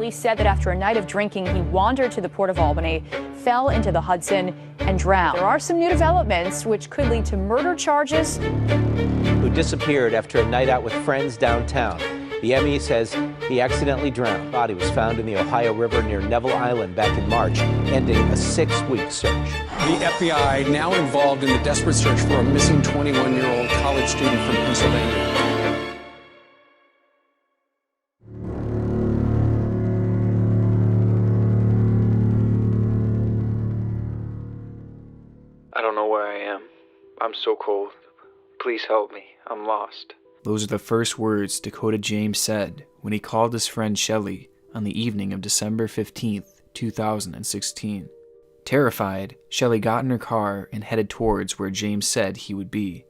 Police said that after a night of drinking, he wandered to the Port of Albany, fell into the Hudson, and drowned. There are some new developments which could lead to murder charges. Who disappeared after a night out with friends downtown. The ME says he accidentally drowned. Body was found in the Ohio River near Neville Island back in March, ending a 6-week search. The FBI now involved in the desperate search for a missing 21-year-old college student from Pennsylvania. I don't know where I am. I'm so cold. Please help me. I'm lost. Those are the first words Dakota James said when he called his friend Shelley on the evening of December 15th, 2016. Terrified, Shelley got in her car and headed towards where James said he would be.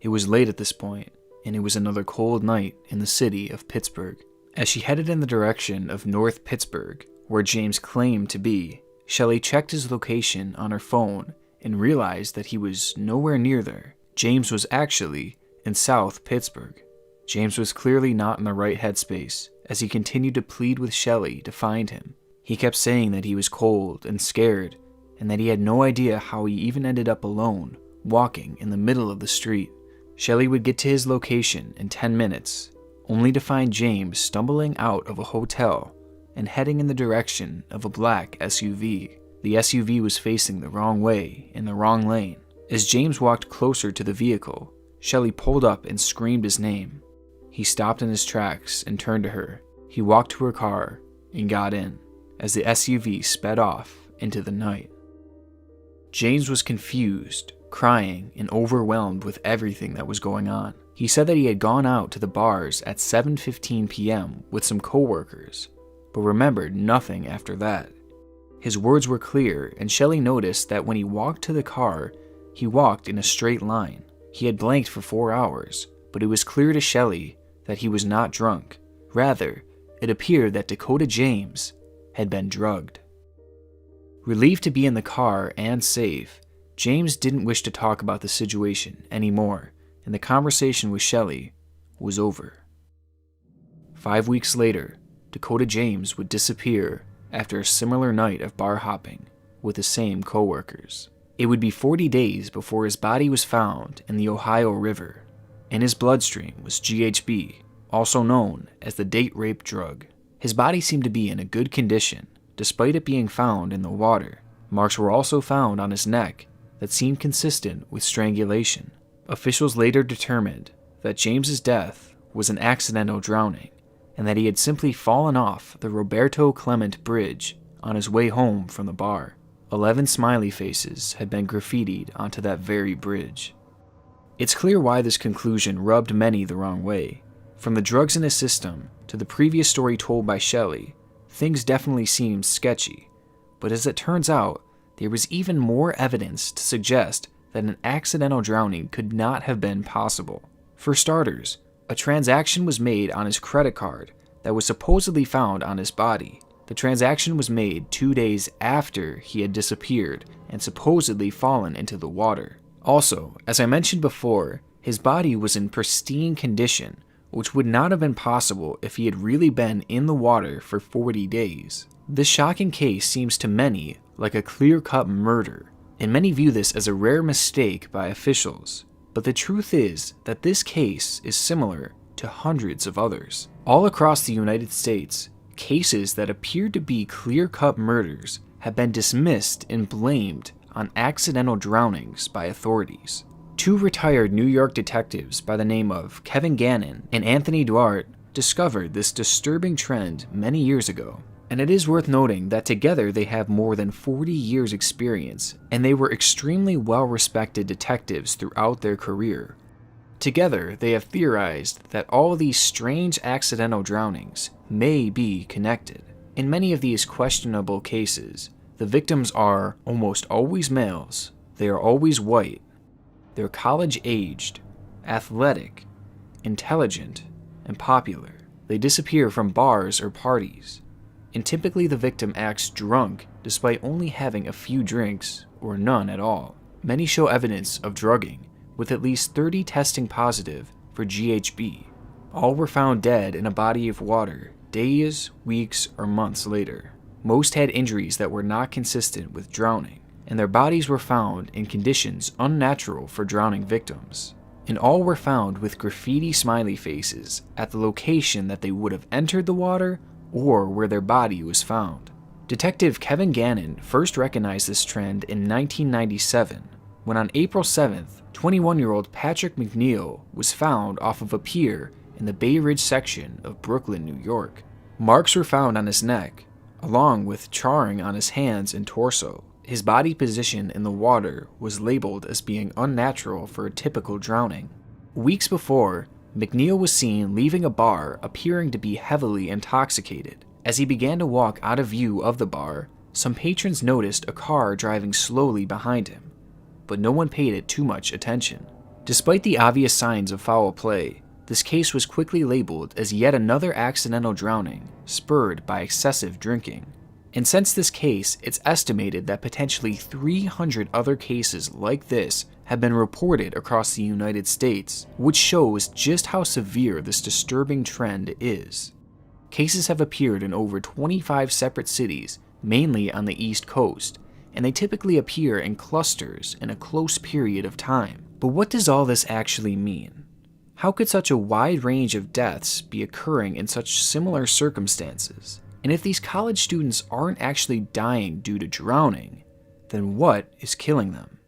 It was late at this point, and it was another cold night in the city of Pittsburgh. As she headed in the direction of North Pittsburgh, where James claimed to be, Shelley checked his location on her phone and realized that he was nowhere near there. James was actually in South Pittsburgh. James was clearly not in the right headspace as he continued to plead with Shelley to find him. He kept saying that he was cold and scared and that he had no idea how he even ended up alone, walking in the middle of the street. Shelley would get to his location in 10 minutes, only to find James stumbling out of a hotel and heading in the direction of a black SUV. The SUV was facing the wrong way in the wrong lane. As James walked closer to the vehicle, Shelley pulled up and screamed his name. He stopped in his tracks and turned to her. He walked to her car and got in as the SUV sped off into the night. James was confused, crying, and overwhelmed with everything that was going on. He said that he had gone out to the bars at 7:15 p.m. with some coworkers, but remembered nothing after that. His words were clear, and Shelley noticed that when he walked to the car, he walked in a straight line. He had blanked for 4 hours, but it was clear to Shelley that he was not drunk. Rather, it appeared that Dakota James had been drugged. Relieved to be in the car and safe, James didn't wish to talk about the situation anymore, and the conversation with Shelley was over. 5 weeks later, Dakota James would disappear after a similar night of bar hopping with the same coworkers. It would be 40 days before his body was found in the Ohio River. In his bloodstream was GHB, also known as the date rape drug. His body seemed to be in a good condition, despite it being found in the water. Marks were also found on his neck that seemed consistent with strangulation. Officials later determined that James's death was an accidental drowning, and that he had simply fallen off the Roberto Clement Bridge on his way home from the bar. 11 smiley faces had been graffitied onto that very bridge. It's clear why this conclusion rubbed many the wrong way. From the drugs in his system to the previous story told by Shelley, things definitely seemed sketchy, but as it turns out, there was even more evidence to suggest that an accidental drowning could not have been possible. For starters, a transaction was made on his credit card that was supposedly found on his body. The transaction was made 2 days after he had disappeared and supposedly fallen into the water. Also, as I mentioned before, his body was in pristine condition, which would not have been possible if he had really been in the water for 40 days. This shocking case seems to many like a clear-cut murder, and many view this as a rare mistake by officials. But the truth is that this case is similar to hundreds of others. All across the United States, cases that appeared to be clear-cut murders have been dismissed and blamed on accidental drownings by authorities. 2 retired New York detectives by the name of Kevin Gannon and Anthony Duarte discovered this disturbing trend many years ago. And it is worth noting that together they have more than 40 years experience, and they were extremely well-respected detectives throughout their career. Together, they have theorized that all these strange accidental drownings may be connected. In many of these questionable cases, the victims are almost always males, they are always white, they're college-aged, athletic, intelligent, and popular. They disappear from bars or parties, and typically the victim acts drunk despite only having a few drinks or none at all. Many show evidence of drugging, with at least 30 testing positive for GHB. All were found dead in a body of water days, weeks, or months later. Most had injuries that were not consistent with drowning, and their bodies were found in conditions unnatural for drowning victims. And all were found with graffiti smiley faces at the location that they would have entered the water or where their body was found. Detective Kevin Gannon first recognized this trend in 1997, when on April 7th, 21-year-old Patrick McNeil was found off of a pier in the Bay Ridge section of Brooklyn, New York. Marks were found on his neck, along with charring on his hands and torso. His body position in the water was labeled as being unnatural for a typical drowning. Weeks before, McNeil was seen leaving a bar appearing to be heavily intoxicated. As he began to walk out of view of the bar, some patrons noticed a car driving slowly behind him, but no one paid it too much attention. Despite the obvious signs of foul play, this case was quickly labeled as yet another accidental drowning spurred by excessive drinking. And since this case, it's estimated that potentially 300 other cases like this have been reported across the United States, which shows just how severe this disturbing trend is. Cases have appeared in over 25 separate cities, mainly on the East Coast, and they typically appear in clusters in a close period of time. But what does all this actually mean? How could such a wide range of deaths be occurring in such similar circumstances? And if these college students aren't actually dying due to drowning, then what is killing them?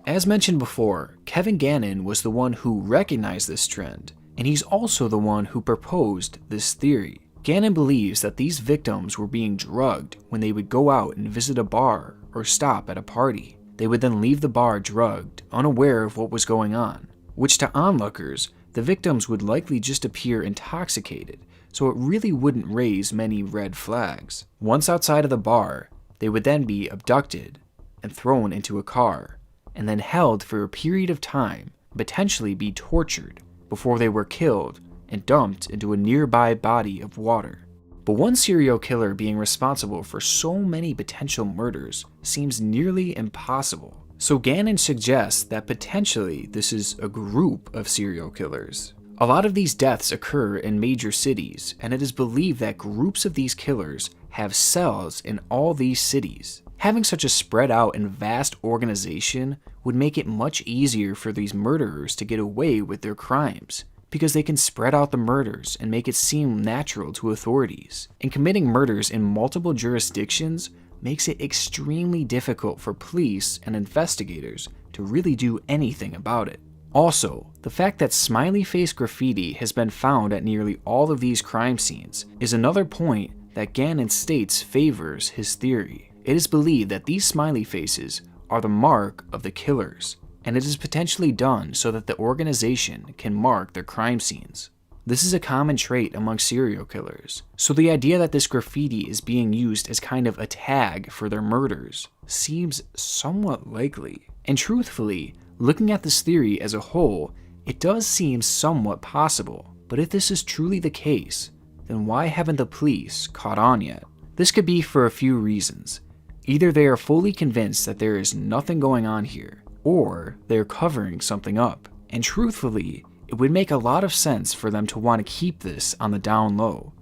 As mentioned before, Kevin Gannon was the one who recognized this trend, and he's also the one who proposed this theory. Gannon believes that these victims were being drugged when they would go out and visit a bar or stop at a party. They would then leave the bar drugged, unaware of what was going on, which to onlookers, the victims would likely just appear intoxicated, so it really wouldn't raise many red flags. Once outside of the bar, they would then be abducted and thrown into a car, and then held for a period of time, potentially be tortured, before they were killed and dumped into a nearby body of water. But one serial killer being responsible for so many potential murders seems nearly impossible. So Gannon suggests that potentially this is a group of serial killers. A lot of these deaths occur in major cities, and it is believed that groups of these killers have cells in all these cities. Having such a spread out and vast organization would make it much easier for these murderers to get away with their crimes, because they can spread out the murders and make it seem natural to authorities. And committing murders in multiple jurisdictions makes it extremely difficult for police and investigators to really do anything about it. Also, the fact that smiley face graffiti has been found at nearly all of these crime scenes is another point that Gannon states favors his theory. It is believed that these smiley faces are the mark of the killers, and it is potentially done so that the organization can mark their crime scenes. This is a common trait among serial killers, so the idea that this graffiti is being used as kind of a tag for their murders seems somewhat likely. And truthfully, looking at this theory as a whole, it does seem somewhat possible. But if this is truly the case, then why haven't the police caught on yet? This could be for a few reasons. Either they are fully convinced that there is nothing going on here, or they're covering something up. And truthfully, it would make a lot of sense for them to want to keep this on the down low.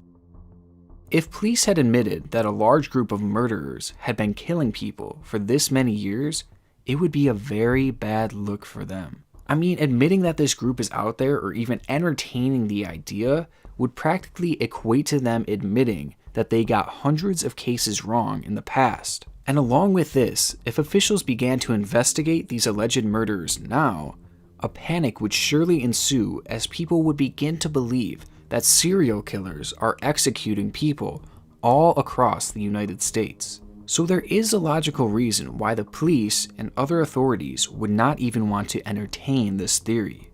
If police had admitted that a large group of murderers had been killing people for this many years, it would be a very bad look for them. I mean, admitting that this group is out there or even entertaining the idea would practically equate to them admitting that they got hundreds of cases wrong in the past. And along with this, if officials began to investigate these alleged murderers now, a panic would surely ensue as people would begin to believe that serial killers are executing people all across the United States. So there is a logical reason why the police and other authorities would not even want to entertain this theory.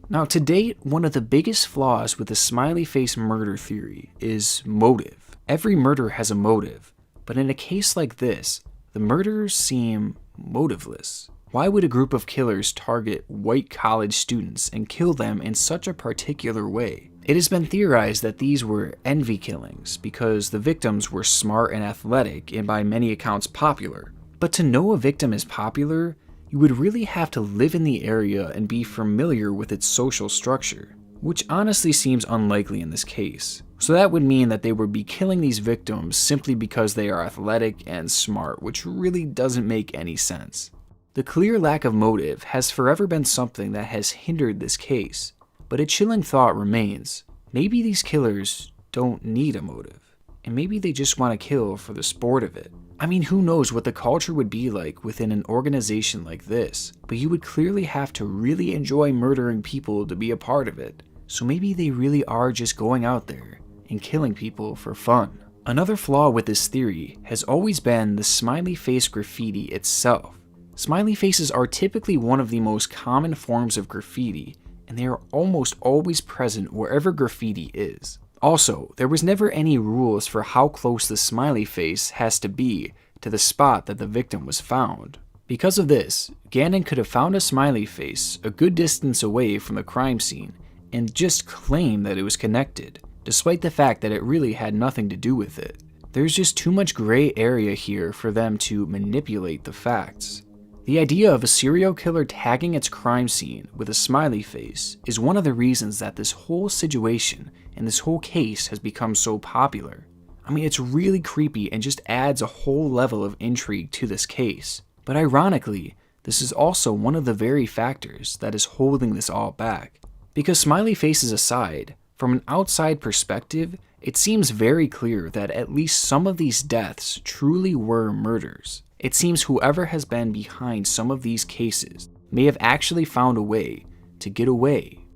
Now, to date, one of the biggest flaws with the smiley face murder theory is motive. Every murder has a motive, but in a case like this, the murderers seem motiveless. Why would a group of killers target white college students and kill them in such a particular way? It has been theorized that these were envy killings because the victims were smart and athletic and by many accounts popular. But to know a victim is popular you would really have to live in the area and be familiar with its social structure, which honestly seems unlikely in this case. So that would mean that they would be killing these victims simply because they are athletic and smart, which really doesn't make any sense. The clear lack of motive has forever been something that has hindered this case, but a chilling thought remains. Maybe these killers don't need a motive, and maybe they just want to kill for the sport of it. I mean, who knows what the culture would be like within an organization like this, but you would clearly have to really enjoy murdering people to be a part of it. So maybe they really are just going out there and killing people for fun. Another flaw with this theory has always been the smiley face graffiti itself. Smiley faces are typically one of the most common forms of graffiti, and they are almost always present wherever graffiti is. Also, there was never any rules for how close the smiley face has to be to the spot that the victim was found. Because of this, Gannon could have found a smiley face a good distance away from the crime scene and just claim that it was connected, despite the fact that it really had nothing to do with it. There's just too much gray area here for them to manipulate the facts. The idea of a serial killer tagging its crime scene with a smiley face is one of the reasons that this whole situation and this whole case has become so popular. I mean, it's really creepy and just adds a whole level of intrigue to this case. But ironically, this is also one of the very factors that is holding this all back. Because smiley faces aside, from an outside perspective, it seems very clear that at least some of these deaths truly were murders. It seems whoever has been behind some of these cases may have actually found a way to get away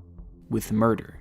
with murder.